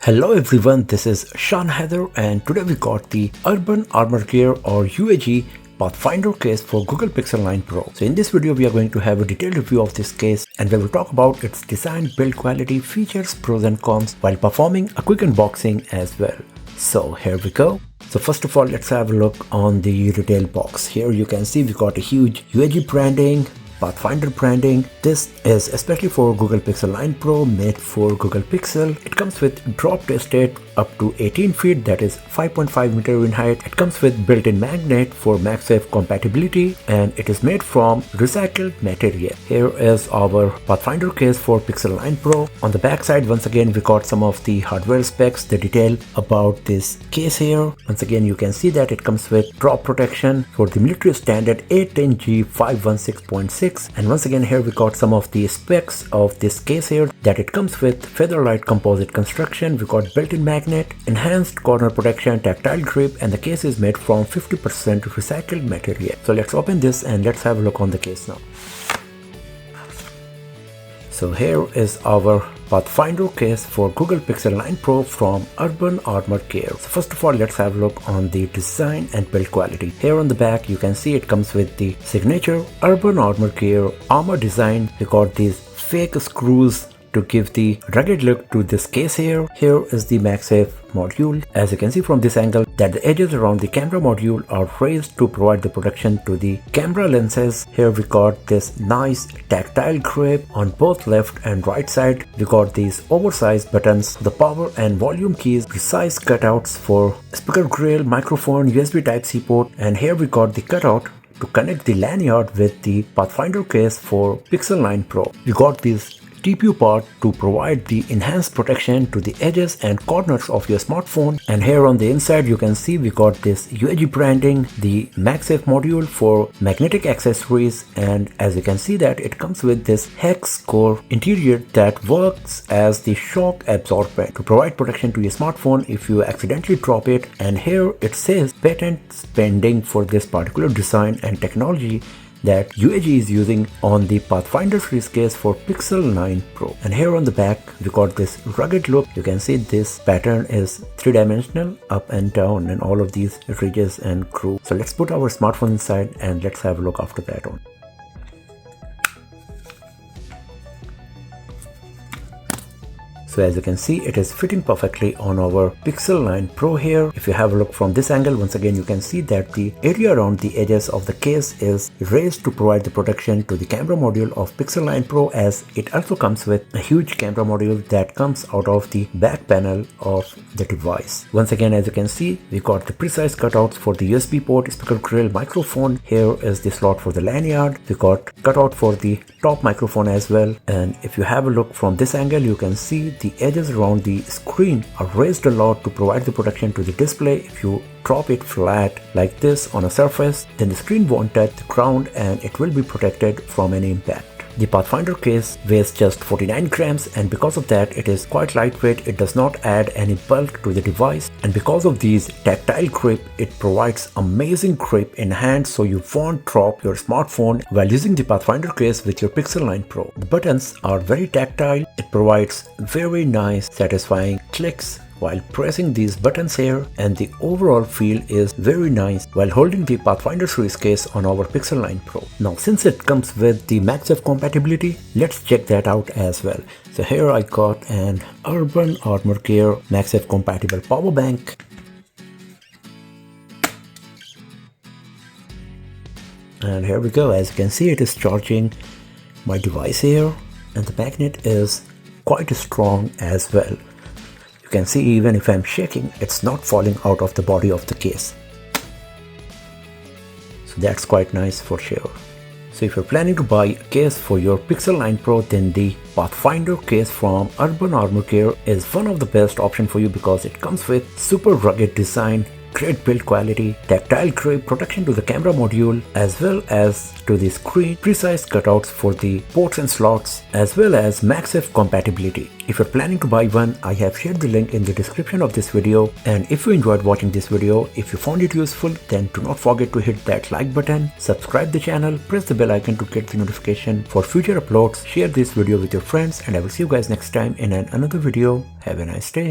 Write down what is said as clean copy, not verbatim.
Hello everyone, this is Sean Heather and today we got the Urban Armor Gear or UAG Pathfinder case for Google Pixel 9 Pro. So in this video we are going to have a detailed review of this case and we will talk about its design, build quality, features, pros and cons while performing a quick unboxing as well. So here we go. So first of all, let's have a look on the retail box. Here you can see we got a huge UAG branding, Pathfinder branding. This is especially for Google Pixel 9 Pro, made for Google Pixel. It comes with drop tested up to 18 feet, that is 5.5 meter in height. It comes with built-in magnet for MagSafe compatibility and it is made from recycled material. Here is our Pathfinder case for Pixel 9 Pro. On the back side, once again we got some of the hardware specs, the detail about this case here. Once again you can see that it comes with drop protection for the military standard 810G 516.6, and once again here we got some of the specs of this case here, that it comes with featherlight composite construction. We got built-in magnet, enhanced corner protection, tactile grip, and the case is made from 50% recycled material. So let's open this and let's have a look on the case now. So here is our Pathfinder case for Google Pixel 9 Pro from Urban Armor Gear. So first of all, let's have a look on the design and build quality. Here on the back you can see it comes with the signature Urban Armor Gear armor design. We got these fake screws to give the rugged look to this case here. Here is the MagSafe module. As you can see from this angle that the edges around the camera module are raised to provide the protection to the camera lenses. Here we got this nice tactile grip on both left and right side. We got these oversized buttons, the power and volume keys, precise cutouts for speaker grill, microphone, USB Type-C port, and here we got the cutout to connect the lanyard with the Pathfinder case for Pixel 9 Pro. We got these TPU part to provide the enhanced protection to the edges and corners of your smartphone, and here on the inside you can see we got this UAG branding, the MagSafe module for magnetic accessories, and as you can see that it comes with this hex core interior that works as the shock absorbent to provide protection to your smartphone if you accidentally drop it. And here it says patents pending for this particular design and technology that UAG is using on the Pathfinder series case for Pixel 9 Pro. And here on the back we got this rugged look. You can see this pattern is three-dimensional, up and down, and all of these ridges and grooves. So let's put our smartphone inside and let's have a look after that on. So as you can see, it is fitting perfectly on our Pixel 9 Pro here. If you have a look from this angle, once again you can see that the area around the edges of the case is raised to provide the protection to the camera module of Pixel 9 Pro, as it also comes with a huge camera module that comes out of the back panel of the device. Once again, as you can see, we got the precise cutouts for the USB port, speaker grill, microphone. Here is the slot for the lanyard. We got cutout for the top microphone as well. And if you have a look from this angle, you can see the edges around the screen are raised a lot to provide the protection to the display. If you drop it flat like this on a surface, then the screen won't touch the ground and it will be protected from any impact. The Pathfinder case weighs just 49 grams and because of that it is quite lightweight. It does not add any bulk to the device, and because of these tactile grip, it provides amazing grip in hand so you won't drop your smartphone while using the Pathfinder case with your Pixel 9 Pro. The buttons are very tactile. It provides very nice satisfying clicks while pressing these buttons here, and the overall feel is very nice while holding the Pathfinder series case on our Pixel 9 Pro. Now since it comes with the MagSafe compatibility, let's check that out as well. So here I got an Urban Armor Gear MagSafe compatible power bank. And here we go. As you can see, it is charging my device here, and the magnet is quite strong as well. You can see even if I'm shaking, it's not falling out of the body of the case. So that's quite nice for sure. So if you're planning to buy a case for your Pixel 9 Pro, then the Pathfinder case from Urban Armor Gear is one of the best options for you because it comes with super rugged design, great build quality, tactile grip, protection to the camera module as well as to the screen, precise cutouts for the ports and slots, as well as MagSafe compatibility. If you're planning to buy one, I have shared the link in the description of this video, and if you enjoyed watching this video, if you found it useful, then do not forget to hit that like button, subscribe the channel, press the bell icon to get the notification for future uploads, share this video with your friends, and I will see you guys next time in another video. Have a nice day.